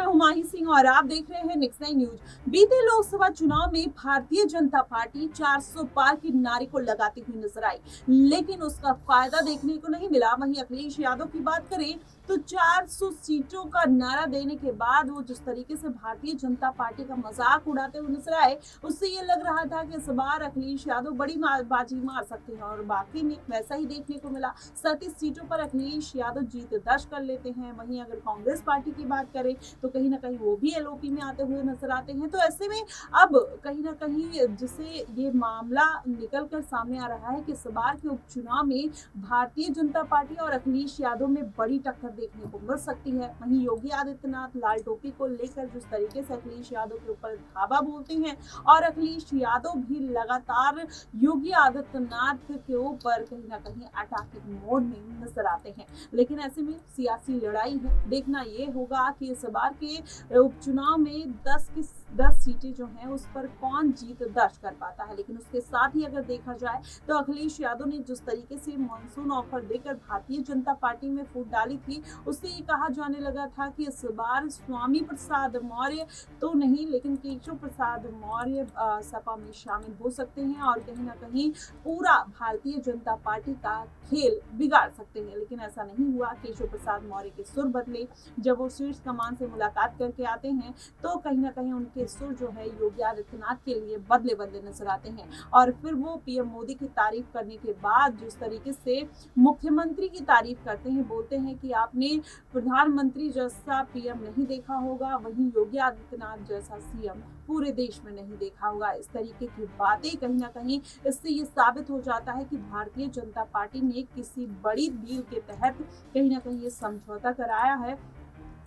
मैं हूं माही सिंह और आप देख रहे हैं नेक्स्ट 9 न्यूज। बीते लोकसभा चुनाव में भारतीय जनता पार्टी 400 पार के नारे को लगाती हुई नजर आई, लेकिन उसका फायदा देखने को नहीं मिला। वहीं अखिलेश यादव की बात करें तो 400 सीटों का नारा देने के बाद वो जिस तरीके से भारतीय जनता पार्टी का मजाक उड़ाते हुए नजर आए, उससे ये लग रहा था कि इस बार अखिलेश यादव बड़ी बाजी मार सकते हैं और बाकी में वैसा ही देखने को मिला। 37 सीटों पर अखिलेश यादव जीत दर्ज कर लेते हैं। वहीं अगर कांग्रेस पार्टी की बात करें तो कहीं ना कहीं वो भी एलओपी में आते हुए नजर आते हैं। तो ऐसे में अब कहीं ना कहीं जिसे ये मामला निकल कर सामने आ रहा है कि इस बार के उपचुनाव में भारतीय जनता पार्टी और अखिलेश यादव में बड़ी टक्कर देखने को मिल सकती है। वहीं योगी आदित्यनाथ लाल टोपी को लेकर जिस तरीके से अखिलेश यादव के ऊपर धावा बोलते हैं और अखिलेश यादव भी लगातार योगी आदित्यनाथ के ऊपर कहीं ना कहीं अटैकिंग मोड में नजर आते हैं। लेकिन ऐसे में सियासी लड़ाई है, देखना ये होगा कि इस बार के उपचुनाव में 10 सीटें जो हैं उस पर कौन जीत दर्ज कर पाता है। लेकिन उसके साथ ही अगर देखा जाए तो अखिलेश यादव ने जिस तरीके से मॉनसून ऑफर देकर भारतीय जनता पार्टी में फूट डाली थी, उससे ये कहा जाने लगा था कि इस बार स्वामी प्रसाद मौर्य तो नहीं लेकिन केशव प्रसाद मौर्य सपा में शामिल हो सकते हैं और कहीं ना कहीं पूरा भारतीय जनता पार्टी का खेल बिगाड़ सकते हैं। लेकिन ऐसा नहीं हुआ। केशव प्रसाद मौर्य के सुर बदले। जब वो शीर्ष कमान से मुलाकात करके आते हैं तो कहीं ना कहीं उनके सुर जो है योगी आदित्यनाथ के लिए बदले बदले नजर आते हैं और फिर वो पीएम मोदी की तारीफ करने के बाद जिस तरीके से मुख्यमंत्री की तारीफ करते हैं, बोलते हैं कि आपने प्रधानमंत्री जैसा पीएम नहीं देखा होगा, वहीं योगी आदित्यनाथ जैसा सीएम पूरे देश में नहीं देखा होगा। इस तरीके की बातें कहीं ना कहीं इससे ये साबित हो जाता है कि भारतीय जनता पार्टी ने किसी बड़ी डील के तहत कहीं ना कहीं ये समझौता कराया है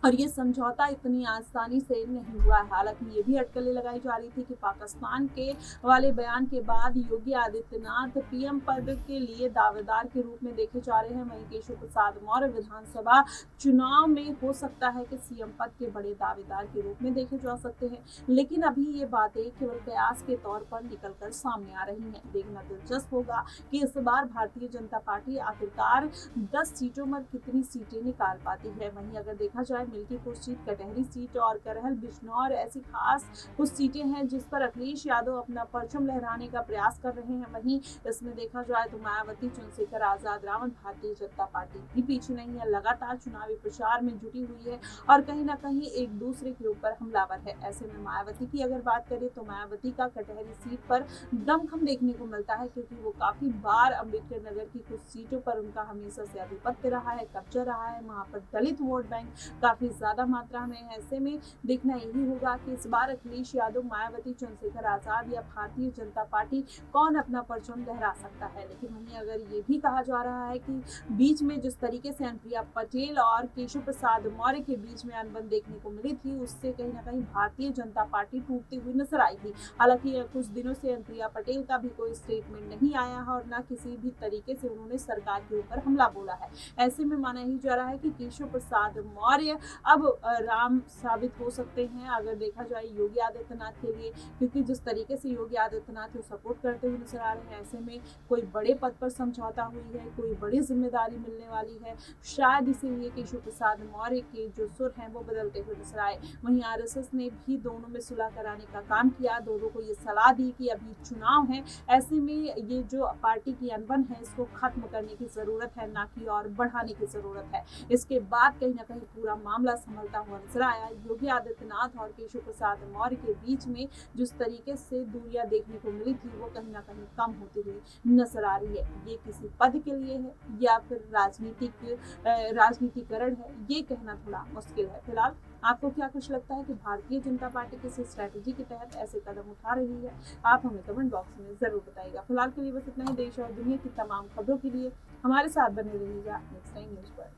और ये समझौता इतनी आसानी से नहीं हुआ। हालांकि ये भी अटकलें लगाई जा रही थी कि पाकिस्तान के वाले बयान के बाद योगी आदित्यनाथ पीएम पद के लिए दावेदार के रूप में देखे जा रहे हैं। वहीं केशव प्रसाद मौर्य विधानसभा चुनाव में हो सकता है कि सीएम पद के बड़े दावेदार के रूप में देखे जा सकते हैं। लेकिन अभी ये बातें केवल कयास के तौर पर निकल कर सामने आ रही हैं। देखना दिलचस्प होगा कि इस बार भारतीय जनता पार्टी आखिरकार 10 सीटों में कितनी सीटें निकाल पाती है। वहीं अगर देखा जाए मिल्कीपुर सीट, कटहरी सीट और करहल बिजनौर ऐसी खास कुछ सीटें हैं जिस पर अखिलेश यादव अपना परचम लहराने का प्रयास कर रहे हैं। वहीं इसमें देखा जाए तो मायावती, चंद्रशेखर आजाद, रावत भारतीय जनता पार्टी भी पीछे नहीं है, लगातार चुनावी प्रचार में जुटी हुई है और कहीं ना कहीं एक दूसरे के ऊपर हमलावर है। ऐसे में मायावती की अगर बात करें तो मायावती का कटहरी सीट पर दमखम देखने को मिलता है क्योंकि वो काफी बार अम्बेडकर नगर की कुछ सीटों पर उनका हमेशा से आधिपत्य रहा है, कब्जा रहा है। वहां पर दलित वोट बैंक काफी ज्यादा मात्रा में है। ऐसे में देखना यही होगा कि इस बार अखिलेश यादव, मायावती, चंद्रशेखर आजाद या भारतीय जनता पार्टी कौन अपना परचम लहरा सकता है। लेकिन वहीं अगर ये भी कहा जा रहा है कि बीच में जिस तरीके से अनुप्रिया पटेल और केशव प्रसाद मौर्य के बीच में अनबन देखने को मिली थी, उससे कहीं ना कहीं भारतीय जनता पार्टी टूटती हुई नजर आई थी। हालांकि कुछ दिनों से अनुप्रिया पटेल का भी कोई स्टेटमेंट नहीं आया है और न किसी भी तरीके से उन्होंने सरकार के ऊपर हमला बोला है। ऐसे में माना ही जा रहा है कि केशव प्रसाद मौर्य अब राम साबित हो सकते हैं अगर देखा जाए योगी आदित्यनाथ के लिए, क्योंकि जिस तरीके से योगी आदित्यनाथ को सपोर्ट करते हुए नजर आ रहे हैं, ऐसे में कोई बड़े पद पर समझौता हुई है, कोई बड़ी जिम्मेदारी मिलने वाली है, शायद इसीलिए केशव प्रसाद मौर्य के जो सुर हैं वो बदलते हुए नजर आए। वहीं आरएसएस ने भी दोनों में सुलह कराने का काम किया, दोनों को ये सलाह दी कि अभी चुनाव है, ऐसे में ये जो पार्टी की अनबन है इसको खत्म करने की जरूरत है, ना कि और बढ़ाने की जरूरत है। इसके बाद कहीं ना कहीं पूरा मामला संभलता हुआ नजर आया। योगी आदित्यनाथ और केशव प्रसाद मौर्य के बीच में जिस तरीके से दूरियां देखने को मिली थी वो कहीं ना कहीं कम होती हुई नजर आ रही है। ये किसी पद के लिए है या फिर राजनीतिकरण है, ये कहना थोड़ा मुश्किल है। फिलहाल आपको क्या कुछ लगता है कि भारतीय जनता पार्टी किसी स्ट्रैटेजी के तहत ऐसे कदम उठा रही है? आप हमें कमेंट बॉक्स में जरूर बताइएगा। फिलहाल के लिए बस इतना ही। देश और दुनिया की तमाम खबरों के लिए हमारे साथ बने रहिएगा नेक्स्ट टाइम न्यूज पर।